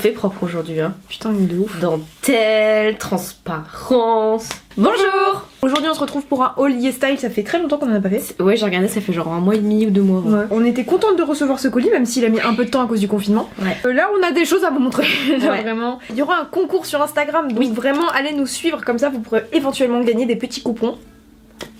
fait propre aujourd'hui, hein. Putain, il est de ouf. Dentelle, transparence. Bonjour. Aujourd'hui on se retrouve pour un haul YesStyle, ça fait très longtemps qu'on en a pas fait. Ouais, j'ai regardé, ça fait genre 1 mois et demi ou 2 mois. Ouais. On était contente de recevoir ce colis, même s'il a mis un peu de temps à cause du confinement. Ouais. Là on a des choses à vous montrer. Ouais. Vraiment. Il y aura un concours sur Instagram, donc vraiment allez nous suivre, comme ça vous pourrez éventuellement gagner des petits coupons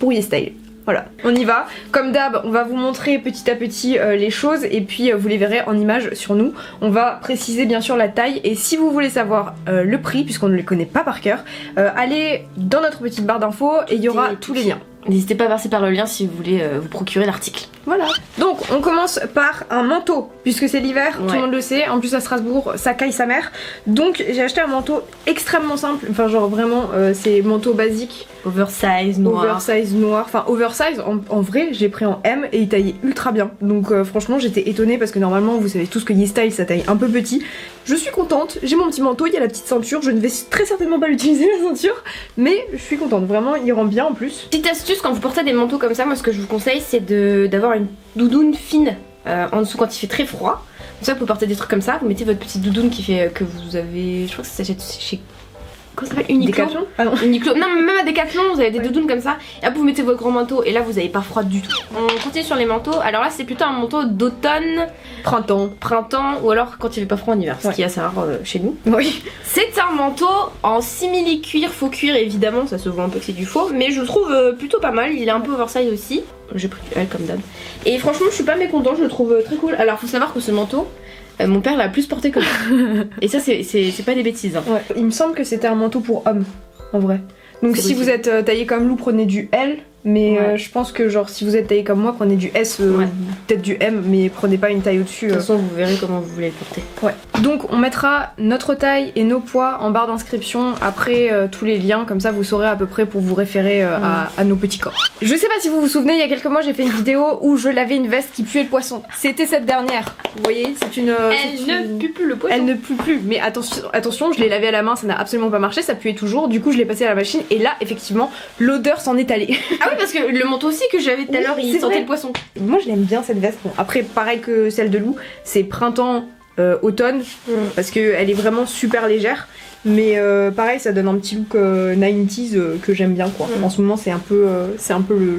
pour YesStyle. Voilà, on y va. Comme d'hab, on va vous montrer petit à petit les choses et puis vous les verrez en images sur nous. On va préciser bien sûr la taille et si vous voulez savoir le prix, puisqu'on ne les connaît pas par cœur, allez dans notre petite barre d'infos et il y aura tous les liens. N'hésitez pas à passer par le lien si vous voulez vous procurer l'article. Voilà. Donc on commence par un manteau, puisque c'est l'hiver, Ouais. tout le monde le sait. En plus à Strasbourg, ça caille sa mère. Donc j'ai acheté un manteau extrêmement simple. Enfin genre vraiment, c'est manteau basique. Oversize, noir. Oversize noir. Enfin oversize, en vrai, j'ai pris en M et il taillait ultra bien. Donc franchement j'étais étonnée parce que normalement vous savez tous que YesStyle ça taille un peu petit. Je suis contente, j'ai mon petit manteau, il y a la petite ceinture. Je ne vais très certainement pas l'utiliser la ceinture, mais je suis contente. Vraiment, il rend bien en plus. Petite astuce, quand vous portez des manteaux comme ça, moi ce que je vous conseille c'est d'avoir une doudoune fine en dessous quand il fait très froid. Comme ça vous pouvez porter des trucs comme ça, vous mettez votre petite doudoune qui fait que vous avez, je crois que ça s'achète chez... Comment ça s'appelle, Uniqlo. Décathlon ? Ah non. Uniqlo. Non mais même à Décathlon vous avez des doudounes comme ça et après vous mettez votre grand manteau et là vous avez pas froid du tout. On continue sur les manteaux, alors là c'est plutôt un manteau d'automne, printemps ou alors quand il fait pas froid en hiver, ce qui est assez rare chez nous. Oui. C'est un manteau en simili-cuir, faux cuir évidemment, ça se voit un peu que c'est du faux, mais je le trouve plutôt pas mal, il est un peu oversize aussi. J'ai pris du L comme d'hab. Et franchement je suis pas mécontent, je le trouve très cool. Alors faut savoir que ce manteau, mon père l'a plus porté que moi. Et ça c'est pas des bêtises. Hein. Ouais. Il me semble que c'était un manteau pour homme, en vrai. Donc si vous êtes taillé comme Lou, prenez du L. Mais Ouais. je pense que genre si vous êtes taillé comme moi, prenez du S, Ouais. peut-être du M, mais prenez pas une taille au-dessus. De toute façon vous verrez comment vous voulez le porter. Ouais. Donc on mettra notre taille et nos poids en barre d'inscription après tous les liens, comme ça vous saurez à peu près pour vous référer à nos petits corps. Je sais pas si vous vous souvenez, il y a quelques mois j'ai fait une vidéo où je lavais une veste qui puait le poisson. C'était cette dernière. Vous voyez, c'est une... Elle ne pue plus le poisson. Elle ne pue plus, mais attention, je l'ai lavé à la main, ça n'a absolument pas marché, ça puait toujours. Du coup je l'ai passé à la machine et là effectivement l'odeur s'en est allée. Ah oui parce que le manteau aussi que j'avais tout à Oui, l'heure il c'est sentait vrai. le poisson. Moi je l'aime bien cette veste. Bon, après pareil que celle de Lou, c'est printemps, automne, parce qu'elle est vraiment super légère. Mais pareil ça donne un petit look 90s que j'aime bien quoi. En ce moment c'est un peu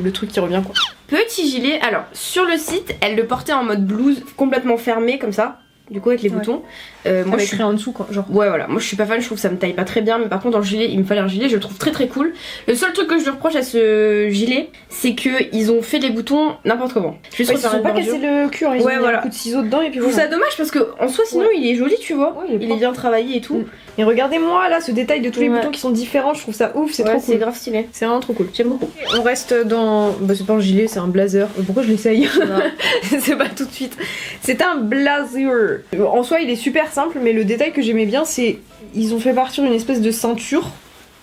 le truc qui revient quoi. Petit gilet, alors sur le site elle le portait en mode blouse complètement fermé comme ça. Du coup avec les Ouais. boutons. Moi je Avec suis... rien en dessous quoi, genre. Ouais voilà, moi je suis pas fan, je trouve que ça me taille pas très bien, mais par contre dans le gilet il me fallait un gilet, je le trouve très très cool. Le seul truc que je lui reproche à ce gilet, c'est que ils ont fait les boutons n'importe comment. Juste Ils refaire sont une pas bordure. cassé le cuir, ils Ouais, ont mis voilà. un coup de ciseau dedans et puis Je trouve voilà. ça dommage parce que en soi sinon Ouais. il est joli tu vois, Ouais, il est il est propre. bien travaillé et tout. Et regardez-moi là ce détail de tous les Ouais. boutons qui sont différents, je trouve ça ouf, c'est Ouais, trop c'est cool. grave stylé. C'est vraiment trop cool. J'aime beaucoup. On reste dans... Bah c'est pas un gilet, c'est un blazer. Pourquoi je l'essaye? C'est pas tout de suite. C'est un blazer. En soi il est super simple, mais le détail que j'aimais bien c'est... Ils ont fait partir une espèce de ceinture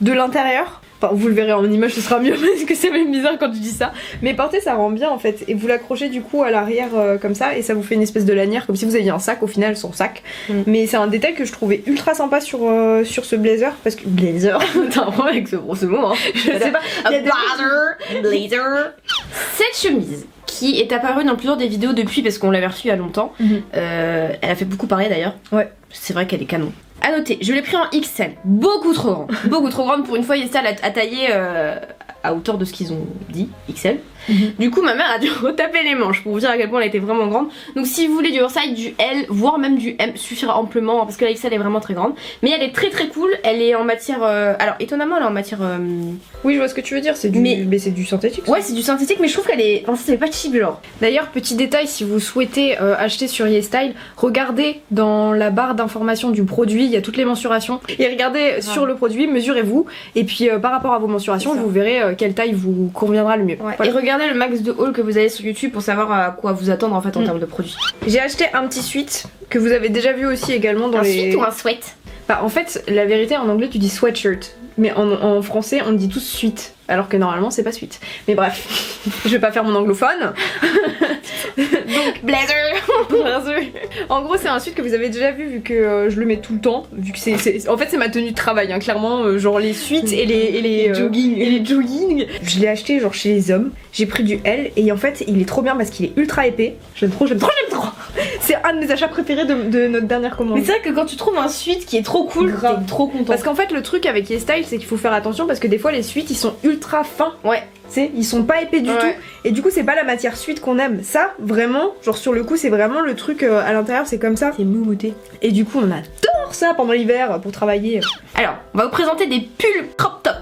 de l'intérieur. Enfin vous le verrez en image, ce sera mieux parce que c'est même bizarre quand tu dis ça. Mais porter ça rend bien en fait. Et vous l'accrochez du coup à l'arrière comme ça et ça vous fait une espèce de lanière comme si vous aviez un sac au final sans sac. Mais c'est un détail que je trouvais ultra sympa sur ce blazer parce que... Blazer. T'as un problème avec ce mot hein. Je sais pas. Il y a des- Blazer. Cette chemise qui est apparue dans plusieurs des vidéos depuis parce qu'on l'avait reçue il y a longtemps. Elle a fait beaucoup parler d'ailleurs. Ouais. C'est vrai qu'elle est canon. À noter, je l'ai pris en XL, beaucoup trop grande. Beaucoup trop grande pour une fois, YesStyle a taillé à hauteur de ce qu'ils ont dit, XL. Du coup, ma mère a dû retaper les manches pour vous dire à quel point elle était vraiment grande. Donc, si vous voulez du oversize, du L, voire même du M, suffira amplement hein, parce que la XL est vraiment très grande. Mais elle est très très cool. Elle est en matière. Alors, étonnamment, elle est en matière. Oui, je vois ce que tu veux dire, c'est du... Mais c'est du synthétique. ça. Ouais, c'est du synthétique, mais je trouve qu'elle est. Enfin, c'est pas cheap, genre. D'ailleurs, petit détail, si vous souhaitez acheter sur YesStyle, regardez dans la barre d'information du produit, il y a toutes les mensurations. Et regardez sur le produit, mesurez-vous. Et puis par rapport à vos mensurations, C'est ça. vous verrez quelle taille vous conviendra le mieux. Ouais. Voilà. Et regardez le max de haul que vous avez sur YouTube pour savoir à quoi vous attendre en fait en termes de produits. J'ai acheté un petit sweat que vous avez déjà vu aussi également dans Un les... sweat ou un sweat? Bah, en fait, la vérité, en anglais, tu dis sweatshirt. Mais en français, on dit tous suite. Alors que normalement, c'est pas suite. Mais bref, je vais pas faire mon anglophone. Donc, Blazer. en gros, c'est un sweat que vous avez déjà vu que je le mets tout le temps. Vu que en fait, c'est ma tenue de travail, hein, clairement. Genre les suites et les jogging. et les jogging. Je l'ai acheté genre chez les hommes. J'ai pris du L et en fait, il est trop bien parce qu'il est ultra épais. J'aime trop. C'est un de mes achats préférés de notre dernière commande. Mais c'est vrai que quand tu trouves un suite qui est trop cool, Grave. t'es trop content. Parce qu'en fait, le truc avec YesStyle, c'est qu'il faut faire attention parce que des fois, les suites ils sont ultra fins. Ouais. Tu sais, ils sont pas épais du tout. Et du coup, c'est pas la matière suite qu'on aime. Ça, vraiment, genre sur le coup, c'est vraiment le truc à l'intérieur, c'est comme ça. C'est moumouté. Et du coup, on adore ça pendant l'hiver pour travailler. Alors, on va vous présenter des pulls crop top.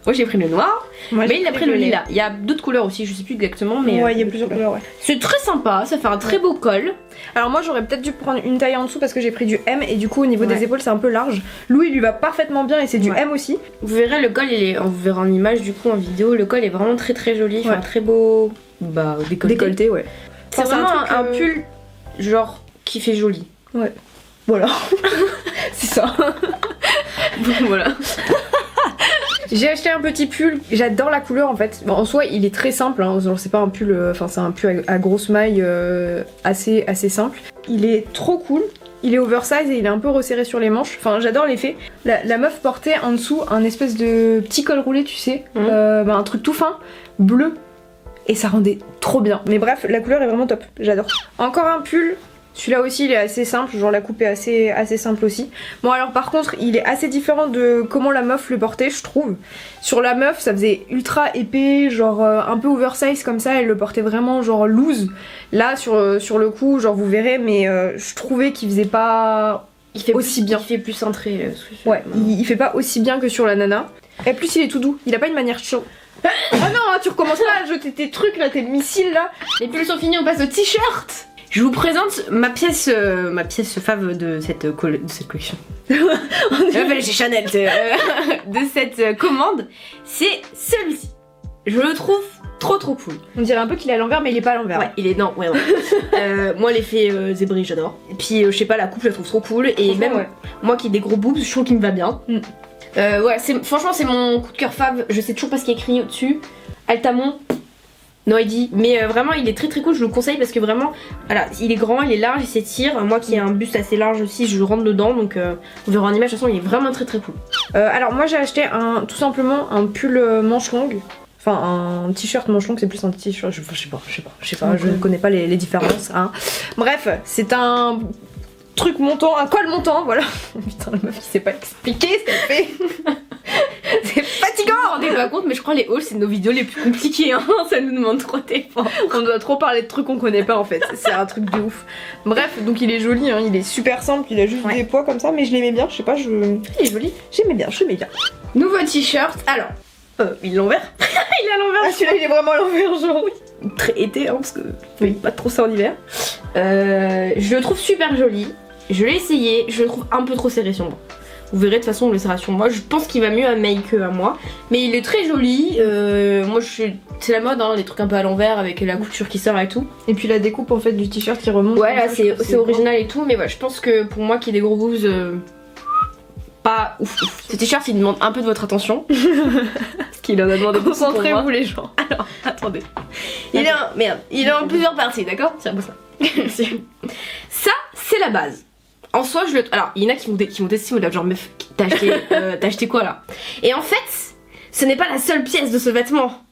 Moi j'ai pris le noir, Moi, mais il a pris le lilas. Il y a d'autres couleurs aussi, je sais plus exactement, mais. Ouais, il y a plusieurs couleurs, ouais. C'est très sympa, ça fait un très beau col. Alors moi j'aurais peut-être dû prendre une taille en dessous parce que j'ai pris du M et du coup au niveau des épaules c'est un peu large. Louis lui va parfaitement bien et c'est du M aussi. Vous verrez le col, on vous verra en image du coup en vidéo, le col est vraiment très très joli, il fait un très beau décolleté. Ouais. C'est vraiment un pull genre qui fait joli. Ouais. Voilà. C'est ça. Voilà. J'ai acheté un petit pull, j'adore la couleur en fait. Bon, en soi il est très simple, hein. Genre c'est pas un pull, enfin c'est un pull à grosse maille assez simple. Il est trop cool, il est oversize et il est un peu resserré sur les manches. Enfin j'adore l'effet. La meuf portait en dessous un espèce de petit col roulé tu sais, un truc tout fin, bleu. Et ça rendait trop bien. Mais bref, la couleur est vraiment top, j'adore. Encore un pull. Celui-là aussi il est assez simple, genre la coupe est assez simple aussi. Bon alors par contre il est assez différent de comment la meuf le portait je trouve. Sur la meuf ça faisait ultra épais, genre un peu oversize comme ça, elle le portait vraiment genre loose. Là sur le coup genre vous verrez mais je trouvais qu'il faisait pas aussi bien. Il fait plus cintré. Ouais, il fait pas aussi bien que sur la nana. Et plus il est tout doux, il a pas une manière chaude. Oh non, hein, tu recommences pas à jeter tes trucs là, tes missiles là. Les pulls sont finis, on passe au t-shirt. Je vous présente ma pièce fave de cette collection. Chez Chanel, de cette commande, c'est celui-ci. Je le trouve trop cool. On dirait un peu qu'il est à l'envers mais il est pas à l'envers. Ouais, il est non. Moi l'effet zébré j'adore. Et puis je sais pas, la coupe je la trouve trop cool et même moi qui ai des gros boobs, je trouve qu'il me va bien. Franchement c'est mon coup de cœur fave. Je sais toujours pas ce qui est écrit au-dessus. Altamont. No ID, mais vraiment il est très cool, je le conseille parce que vraiment, voilà, il est grand, il est large, il s'étire. Moi qui ai un buste assez large aussi, je rentre dedans, donc on verra en image, de toute façon il est vraiment très cool. Alors moi j'ai acheté tout simplement un pull manche longue, enfin un t-shirt manche longue, c'est plus un t-shirt, je sais pas, je ne connais pas les différences. Hein. Bref, c'est un truc montant, un col montant, voilà. Putain la meuf qui sait pas expliquer ce qu'elle fait. C'est fatigant. Vous vous rendez pas compte, mais je crois les hauls c'est nos vidéos les plus compliquées, hein. Ça nous demande trop d'efforts. On doit trop parler de trucs qu'on connaît pas en fait, c'est un truc de ouf. Bref, donc il est joli, hein. Il est super simple, il a juste des poids comme ça, mais je l'aimais bien, je sais pas, Il est joli. J'aimais bien. Nouveau t-shirt, alors, il est l'envers. Il est à l'envers. Ah celui-là il est vraiment à l'envers genre. Très été, hein, parce que pas trop ça en hiver. Je le trouve super joli, je l'ai essayé, je le trouve un peu trop serré sur moi. Vous verrez de toute façon on le serra sur moi. Je pense qu'il va mieux à May que à moi. Mais il est très joli. Moi c'est la mode, hein, les trucs un peu à l'envers avec la couture qui sort et tout. Et puis la découpe en fait du t-shirt qui remonte. Ouais là c'est original et tout. Mais ouais je pense que pour moi qui ai des gros boobs, pas ouf. Ce t-shirt il demande un peu de votre attention. Parce qu'il en a demandé beaucoup pour moi. Concentrez-vous les gens. Alors attendez. Il est en plusieurs parties, d'accord? Tiens, ça. Ça c'est la base. En soi, alors, il y en a qui m'ont testé, genre, meuf, t'as acheté quoi là? Et en fait, ce n'est pas la seule pièce de ce vêtement.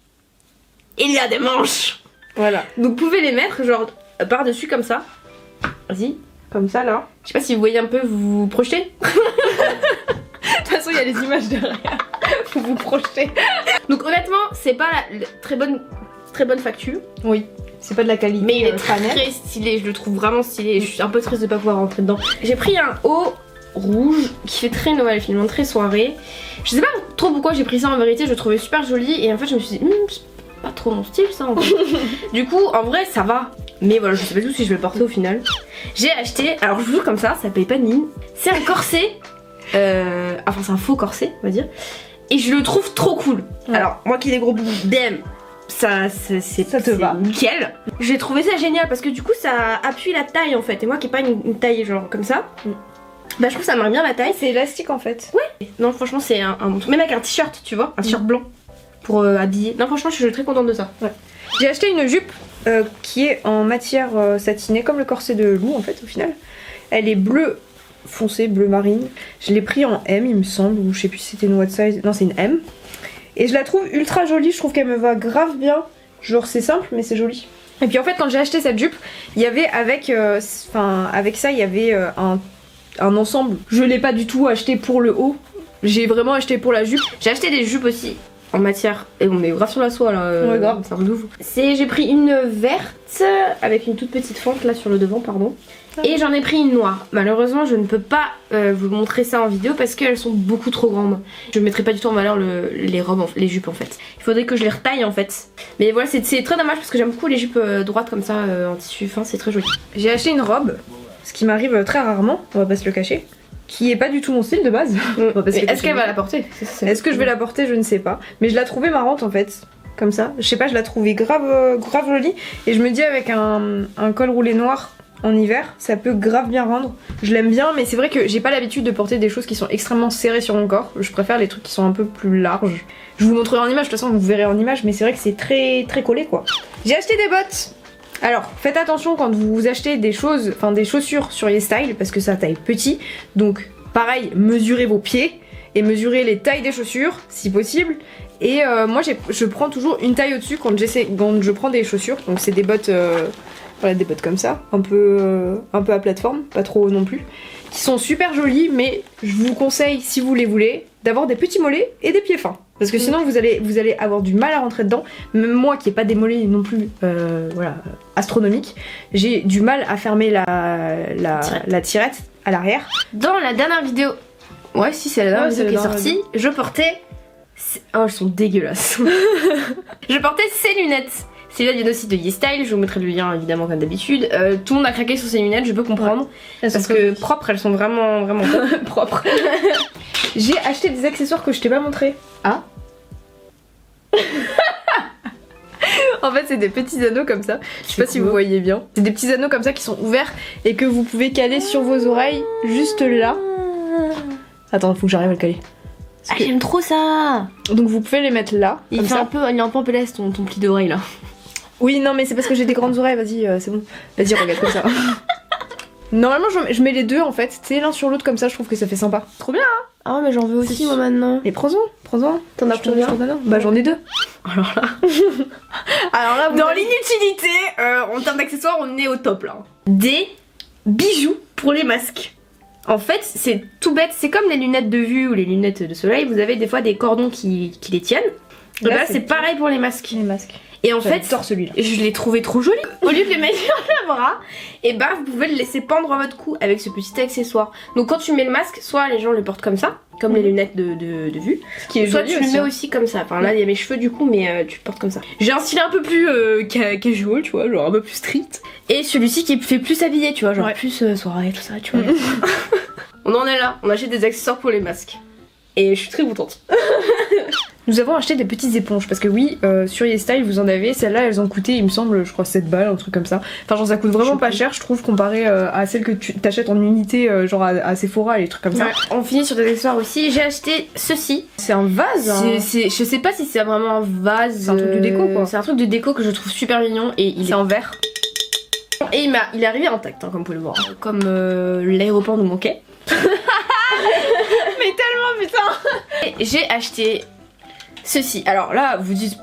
Il y a des manches. Voilà. Donc, vous pouvez les mettre, genre, par-dessus comme ça. Vas-y. Comme ça là. Je sais pas si vous voyez un peu, vous projetez. De toute façon, il y a les images derrière. Faut vous projeter. Donc, honnêtement, c'est pas la très bonne facture. Oui. C'est pas de la qualité. Mais il est très stylé, je le trouve vraiment stylé. Je suis un peu triste de pas pouvoir rentrer dedans. J'ai pris un haut rouge qui fait très Noël, finalement très soirée. Je sais pas trop pourquoi j'ai pris ça en vérité, je le trouvais super joli et en fait je me suis dit c'est pas trop mon style ça en fait. Du coup en vrai ça va. Mais voilà, je sais pas du tout si je vais le porter au final. J'ai acheté, alors je vous jure comme ça paye pas de mine. C'est un corset, enfin c'est un faux corset on va dire. Et je le trouve trop cool. Ouais. Alors moi qui ai des gros bouts, damn. Ça te va nickel. J'ai trouvé ça génial parce que du coup ça appuie la taille en fait. Et moi qui ai pas une taille genre comme ça, bah je trouve ça marque bien la taille. C'est élastique en fait. Ouais. Non franchement c'est un même avec un t-shirt tu vois, un t-shirt blanc pour habiller. Non franchement je suis très contente de ça. Ouais. J'ai acheté une jupe qui est en matière satinée comme le corset de Lou en fait au final. Elle est bleue foncé, bleu marine. Je l'ai pris en M il me semble, ou je sais plus si c'était une what size. Non c'est une M. Et je la trouve ultra jolie, je trouve qu'elle me va grave bien. Genre c'est simple mais c'est joli. Et puis en fait quand j'ai acheté cette jupe, il y avait avec ça il y avait un ensemble. Je l'ai pas du tout acheté pour le haut, j'ai vraiment acheté pour la jupe. J'ai acheté des jupes aussi en matière, et on est grave sur la soie là, ouais, grave. c'est un ouf. J'ai pris une verte avec une toute petite fente là sur le devant, pardon. Et j'en ai pris une noire. Malheureusement je ne peux pas vous montrer ça en vidéo parce qu'elles sont beaucoup trop grandes. Je ne mettrai pas du tout en valeur les robes, les jupes en fait. Il faudrait que je les retaille en fait. Mais voilà, c'est très dommage parce que j'aime beaucoup les jupes droites comme ça en tissu fin, c'est très joli. J'ai acheté une robe, ce qui m'arrive très rarement, on va pas se le cacher, qui est pas du tout mon style de base. Est-ce qu'elle va la porter? Est-ce que je vais la porter? Je ne sais pas. Mais je la trouvais marrante en fait. Comme ça. Je sais pas, je la trouvais grave jolie. Et je me dis avec un col roulé noir en hiver, ça peut grave bien rendre. Je l'aime bien, mais c'est vrai que j'ai pas l'habitude de porter des choses qui sont extrêmement serrées sur mon corps. Je préfère les trucs qui sont un peu plus larges. Je vous montrerai en image, de toute façon vous verrez en image, mais c'est vrai que c'est très collé quoi. J'ai acheté des bottes. Alors faites attention quand vous achetez des choses, enfin des chaussures sur YesStyle parce que ça taille petit. Donc pareil, mesurez vos pieds et mesurez les tailles des chaussures si possible. Et moi je prends toujours une taille au-dessus quand je prends des chaussures. Donc c'est des bottes, voilà, des bottes comme ça, un peu à plateforme, pas trop non plus, qui sont super jolies, mais je vous conseille si vous les voulez d'avoir des petits mollets et des pieds fins. Parce que sinon vous allez avoir du mal à rentrer dedans. Même moi qui ai pas des mollets non plus voilà, astronomiques, j'ai du mal à fermer la tirette à l'arrière. Dans la dernière vidéo, ouais si c'est la dernière vidéo qui est sortie, je portais... Oh elles sont dégueulasses. Je portais ces lunettes. Ces lunettes viennent aussi de YesStyle, je vous mettrai le lien évidemment comme d'habitude. Tout le monde a craqué sur ces lunettes, je peux comprendre. Ouais. Parce que propres, elles sont vraiment propres. J'ai acheté des accessoires que je t'ai pas montré. Ah. En fait c'est des petits anneaux comme ça, je sais pas si vous voyez bien. C'est des petits anneaux comme ça qui sont ouverts et que vous pouvez caler sur vos oreilles juste là. Attends, faut que j'arrive à le caler. Ah j'aime trop ça. Donc vous pouvez les mettre là. Il est un peu pélasse ton pli d'oreille là. Oui non mais c'est parce que j'ai des grandes oreilles, vas-y c'est bon. Vas-y regarde comme ça. Normalement je mets les deux en fait, tu sais l'un sur l'autre comme ça, je trouve que ça fait sympa. Trop bien hein. Ah ouais mais j'en veux aussi moi maintenant. Et prends-en. T'en as combien? Bah j'en ai deux. Alors là dans l'inutilité, en termes d'accessoires on est au top là. Des bijoux pour les masques. En fait c'est tout bête, c'est comme les lunettes de vue ou les lunettes de soleil, vous avez des fois des cordons qui les tiennent. Là c'est pareil pour les masques. Et en fait, je l'ai trouvé trop joli. Au lieu de les mettre sur le bras, et bah vous pouvez le laisser pendre à votre cou avec ce petit accessoire. Donc quand tu mets le masque, soit les gens le portent comme ça, comme les lunettes de vue, soit tu le mets aussi comme ça. Enfin là il y a mes cheveux du coup, mais tu le portes comme ça. J'ai un style un peu plus casual, tu vois, genre un peu plus strict. Et celui-ci qui fait plus habillé, tu vois, genre plus soirée, tout ça, tu vois. On en est là, on achète des accessoires pour les masques. Et je suis très contente. Nous avons acheté des petites éponges parce que oui, sur YesStyle vous en avez, celles-là elles ont coûté il me semble je crois 7 balles, un truc comme ça. Enfin genre ça coûte vraiment pas cher je trouve comparé à celles que tu t'achètes en unité genre à Sephora et les trucs comme ça. On finit sur des accessoires aussi, j'ai acheté ceci. C'est un vase hein. Je sais pas si c'est vraiment un vase. C'est un truc de déco quoi. C'est un truc de déco que je trouve super mignon et il est en verre. Et il est arrivé intact hein, comme vous pouvez le voir. Comme l'aéroport nous manquait. Mais tellement putain. Et j'ai acheté ceci. Alors là vous dites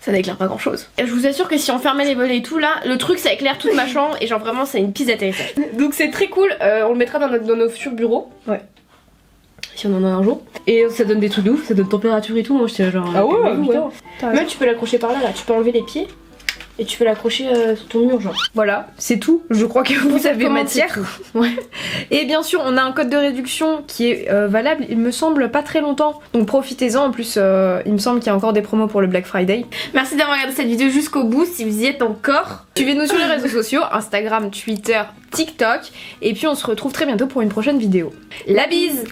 ça n'éclaire pas grand chose. Et je vous assure que si on fermait les volets et tout là, le truc ça éclaire toute ma chambre et genre vraiment c'est une piste d'atterrissage. Donc c'est très cool, on le mettra dans nos futurs bureaux. Ouais. Si on en a un jour. Et ça donne des trucs de ouf, ça donne température et tout. Moi j'étais genre. Ah ouais, putain. Même tu peux l'accrocher par là, tu peux enlever les pieds. Et tu peux l'accrocher sur ton mur genre. Voilà, c'est tout. Je crois que vous avez matière. Ouais. Et bien sûr, on a un code de réduction qui est valable, il me semble, pas très longtemps. Donc profitez-en. En plus, il me semble qu'il y a encore des promos pour le Black Friday. Merci d'avoir regardé cette vidéo jusqu'au bout si vous y êtes encore. Suivez-nous sur les réseaux sociaux, Instagram, Twitter, TikTok. Et puis on se retrouve très bientôt pour une prochaine vidéo. La bise!